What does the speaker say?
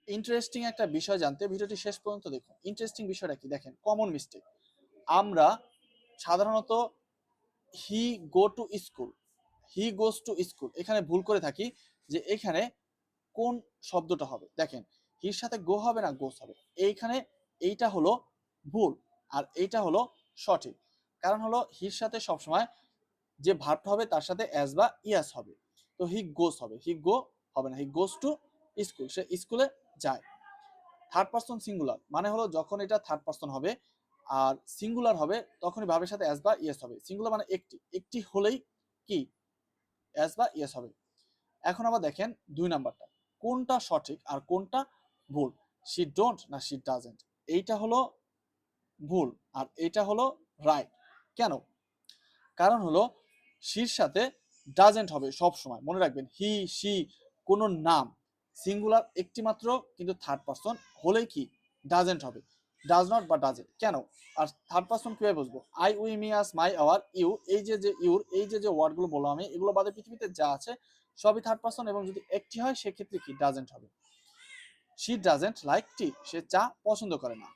Interesting একটা বিষয় জানতে ভিডিওটি শেষ পর্যন্ত দেখুন। ইন্টারেস্টিং বিষয়টা কি দেখেন, কমন মিস্টেক। আমরা সাধারণত he go to school, he goes to school এখানে ভুল করে থাকি, যে এখানে কোন শব্দটা হবে। দেখেন হির সাথে গো হবে না গোস হবে, এইখানে এইটা হলো ভুল আর এইটা হলো সঠিক। কারণ হলো হির সাথে সবসময় যে ভার্বটা হবে তার সাথে অ্যাজ বা ইয়াস হবে। তো হি গোস হবে, হি গো হবে না, হি গোস টু স্কুল, সে স্কুলে যায়। থার্ড পারসন সিঙ্গুলার মানে হলো যখন এটা থার্ড পারসন হবে আর সিঙ্গুলার হবে তখনই ভাবের সাথে অ্যাজ বা ইয়েস হবে। সিঙ্গুলার মানে একটি, একটি হলেই কি অ্যাজ বা ইয়েস হবে। এখন আবার দেখেন 2 নাম্বারটা, কোনটা সঠিক আর কোনটা ভুল, শি ডোন্ট না শি ডাজেন্ট, এইটা হলো ভুল আর এইটা হলো রাইট। কেন? কারণ হলো শির সাথে ডাজেন্ট হবে সব সময়, মনে রাখবেন হি শি কোনো নাম সিঙ্গুলার একটি মাত্র কিন্তু থার্ড পারসন হলেই কি ডাজেন্ট হবে, ডাজ নট বা ডাজেন্ট। কেন? আর থার্ড পারসন কিভাবে বুঝবো, I we me us my our you, এই যে যে ইউর এই যে যে ওয়ার্ডগুলো বললাম আমি, এগুলো বাদে পৃথিবীতে যা আছে সবই থার্ড পারসন, এবং যদি একটি হয় সেক্ষেত্রে কি ডাজেন্ট হবে। শি ডাজেন্ট লাইক টি, সে চা পছন্দ করে না।